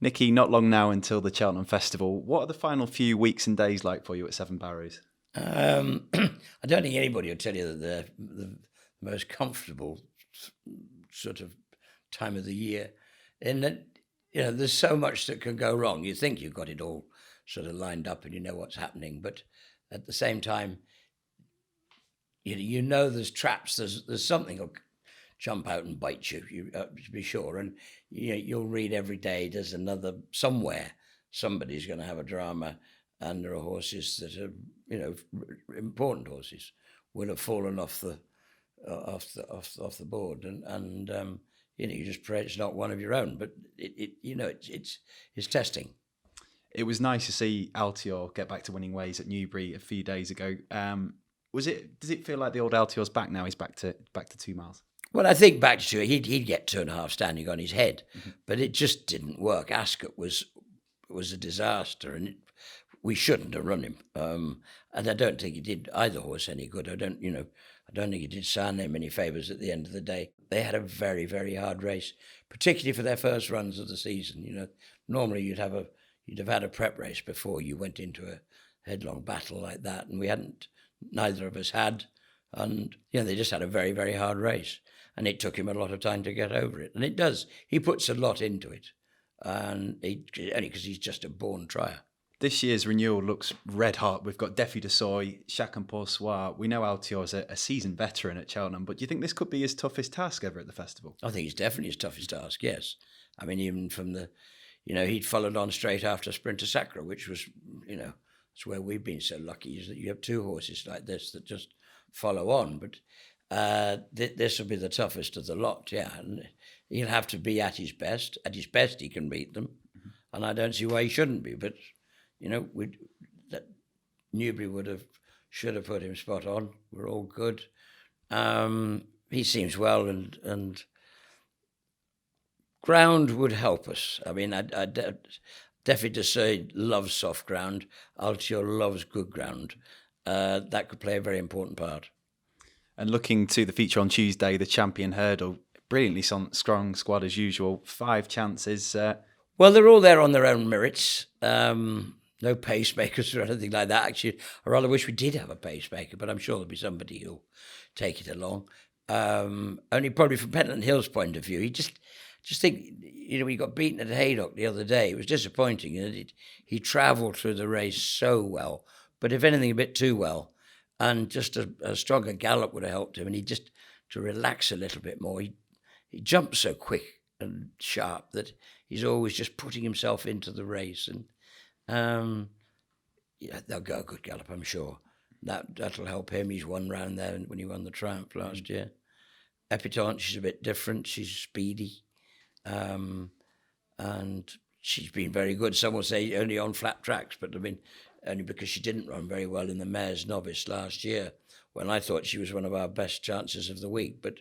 Nicky, not long now until the Cheltenham Festival. What are the final few weeks and days like for you at Seven Barrows? I don't think anybody will tell you that they're the most comfortable sort of time of the year. In that, there's so much that can go wrong. You think you've got it all sort of lined up and you know what's happening, but at the same time, you know there's traps. There's something will jump out and bite you. To be sure, and you'll read every day. There's another somewhere. Somebody's going to have a drama, and there are horses that are important horses will have fallen off the board, and you just pray it's not one of your own. But it's testing. It was nice to see Altior get back to winning ways at Newbury a few days ago. Does it feel like the old Altior's back now? He's back to 2 miles. Well, I think back to it, he'd get 2.5 standing on his head, but it just didn't work. Ascot was a disaster, and we shouldn't have run him. And I don't think he did either horse any good. I don't think he did Sarnem any favours at the end of the day. They had a very, very hard race, particularly for their first runs of the season. Normally you'd have had a prep race before you went into a headlong battle like that, and neither of us had. And they just had a very, very hard race, and it took him a lot of time to get over it. And it does. He puts a lot into it, and only because he's just a born trier. This year's renewal looks red hot. We've got Defi de Seuil, Chacun pour Seuil. We know Altior's a seasoned veteran at Cheltenham, but do you think this could be his toughest task ever at the festival? I think it's definitely his toughest task, yes. I mean, even from he'd followed on straight after Sprinter Sacra, which was, it's where we've been so lucky, is that you have two horses like this that just follow on. But this will be the toughest of the lot, yeah. And he'll have to be at his best. At his best, he can beat them. Mm-hmm. And I don't see why he shouldn't be. But, Newbury should have put him spot on. We're all good. He seems well, and ground would help us. I mean, Defi de Seuil loves soft ground. Altior loves good ground. That could play a very important part. And looking to the feature on Tuesday, the Champion Hurdle, brilliantly strong squad as usual. 5 chances. Well, they're all there on their own merits. No pacemakers or anything like that. Actually, I rather wish we did have a pacemaker, but I'm sure there'll be somebody who'll take it along. Only probably from Pentland Hills' point of view, he just think, he got beaten at Haydock the other day. It was disappointing. He travelled through the race so well, but if anything, a bit too well. And just a stronger gallop would have helped him. And to relax a little bit more. He jumps so quick and sharp that he's always just putting himself into the race. And they'll go a good gallop, I'm sure. That'll help him. He's won round there when he won the Triumph last year. Epatante, she's a bit different. She's speedy. And she's been very good. Some will say only on flat tracks, but I mean, only because she didn't run very well in the Mayor's Novice last year, when I thought she was one of our best chances of the week. But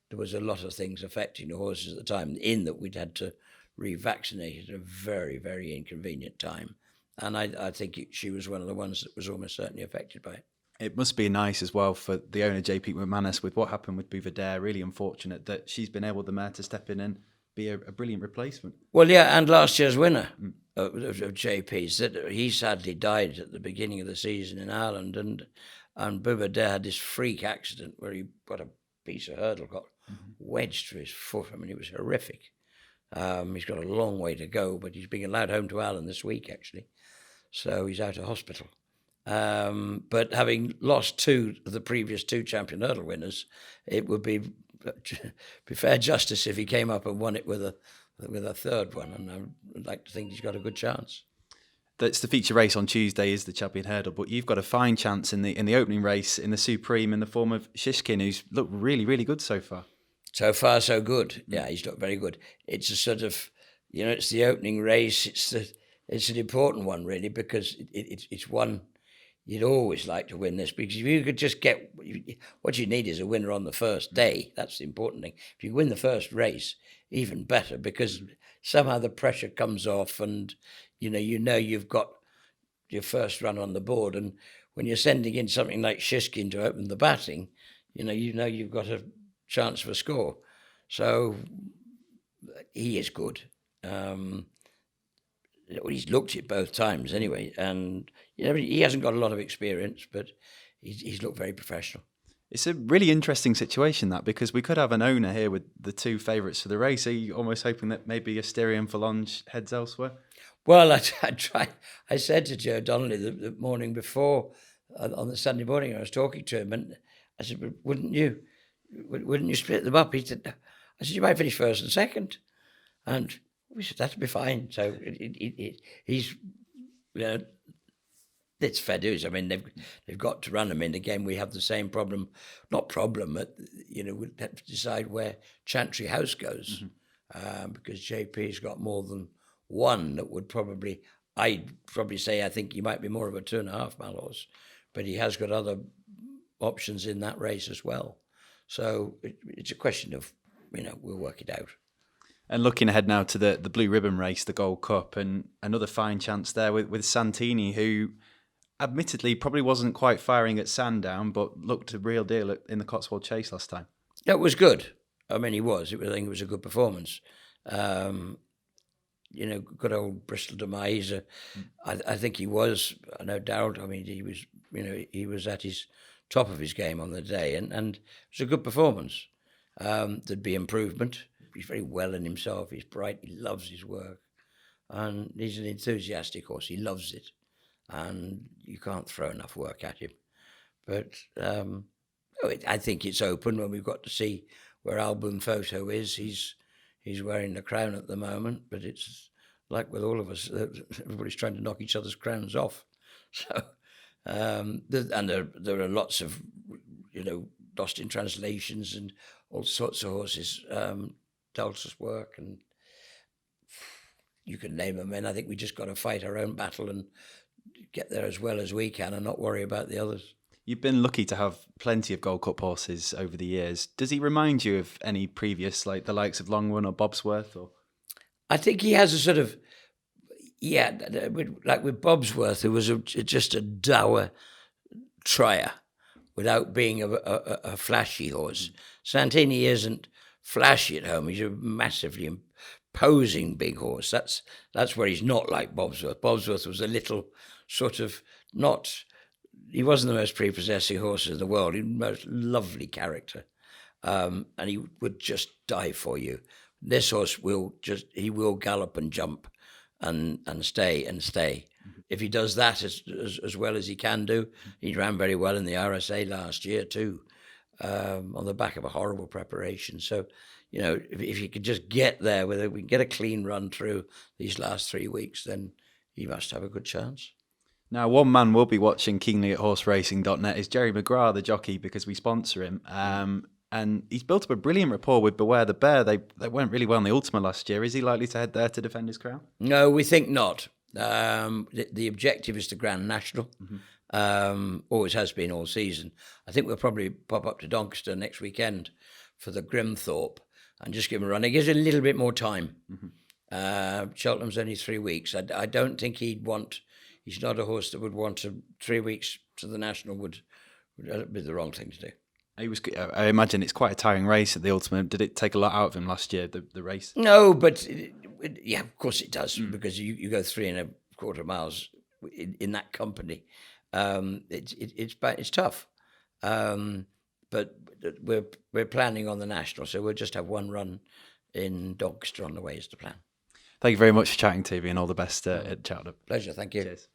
there was a lot of things affecting the horses at the time, in that we'd had to revaccinate at a very, very inconvenient time. And I think she was one of the ones that was almost certainly affected by it. It must be nice as well for the owner, JP McManus, with what happened with Verdana. Really unfortunate that she's been able, the mare, to step in and be a brilliant replacement. Well, yeah, and last year's winner of JP's, that he sadly died at the beginning of the season in Ireland, and Verdana had this freak accident where he got a piece of hurdle, got wedged through his foot. I mean, it was horrific. He's got a long way to go, but he's being allowed home to Ireland this week, actually. So he's out of hospital. But having lost 2 of the previous 2 Champion Hurdle winners, it would be fair justice if he came up and won it with a third one, and I'd like to think he's got a good chance. That's the feature race on Tuesday, is the Champion Hurdle, but you've got a fine chance in the opening race in the Supreme in the form of Chacun, who's looked really, really good so far. So far, so good. Yeah, he's looked very good. It's a sort of, it's the opening race. It's an important one, really, because it's one you'd always like to win this, because if you could just get, what you need is a winner on the first day. That's the important thing. If you win the first race, even better, because somehow the pressure comes off, and you've got your first run on the board. And when you're sending in something like Chacun to open the batting, you've got a chance for a score. So he is good. he's looked it both times anyway, and he hasn't got a lot of experience, but he's looked very professional. It's a really interesting situation, that, because we could have an owner here with the two favourites for the race. Are you almost hoping that maybe Asterion and Forlonge heads elsewhere? Well, I said to Joe Donnelly the morning before, on the Sunday morning, I was talking to him, and I said, "But wouldn't you split them up?" He said, "I said, you might finish first and second." And we said, that'd be fine. So he's, it's fair dues. I mean, they've got to run. I mean, again, we have the same problem, but, we have to decide where Chantry House goes, because JP's got more than one that would I'd probably say, I think he might be more of a 2.5 mile horse, but he has got other options in that race as well. So it's a question of, we'll work it out. And looking ahead now to the Blue Ribbon race, the Gold Cup, and another fine chance there with Santini, who admittedly probably wasn't quite firing at Sandown, but looked a real deal in the Cotswold Chase last time. That was good. I mean, I think it was a good performance. Good old Bristol Demise. I think he was, no doubt. I mean, he was at his top of his game on the day, and it was a good performance. There'd be improvement. He's very well in himself. He's bright. He loves his work, and he's an enthusiastic horse. He loves it, and you can't throw enough work at him. But I think it's open when we've got to see where Album Photo is. He's wearing the crown at the moment, but it's like with all of us, everybody's trying to knock each other's crowns off. So, and there are lots of, lost in translations and all sorts of horses. Delta's work, and you can name them. And I think we just got to fight our own battle and get there as well as we can, and not worry about the others. You've been lucky to have plenty of Gold Cup horses over the years. Does he remind you of any previous, like the likes of Longrun or Bobsworth? Or I think he has a sort of, like with Bobsworth, who was just a dour trier without being a flashy horse. Santini isn't flashy at home. He's a massively imposing big horse. That's where he's not like Bobsworth. Bobsworth was a little sort of he wasn't the most prepossessing horse in the world. He was the most lovely character. And he would just die for you. This horse will gallop and jump and stay and stay. If he does that as well as he can do, he ran very well in the RSA last year too, on the back of a horrible preparation. So, if he could just get there, whether we can get a clean run through these last 3 weeks, then he must have a good chance. Now, one man we'll be watching keenly at horseracing.net is Jerry Mcgraw, the jockey, because we sponsor him. And he's built up a brilliant rapport with Beware the Bear. They went really well in the Ultima last year. Is he likely to head there to defend his crown? No, we think not. The objective is the Grand National. Always has been all season. I think we'll probably pop up to Doncaster next weekend for the Grimthorpe and just give him a run. It gives it a little bit more time. Cheltenham's only 3 weeks. I don't think he's not a horse that would want 3 weeks to the National would be the wrong thing to do. I imagine it's quite a tiring race at the Ultimate. Did it take a lot out of him last year, the race? No, but of course it does, because you go 3.25 miles in that company. It's tough. But we're planning on the National, so we'll just have one run in Doncaster on the way is the plan. Thank you very much for chatting to me, and all the best at Cheltenham. Pleasure, thank you. Cheers.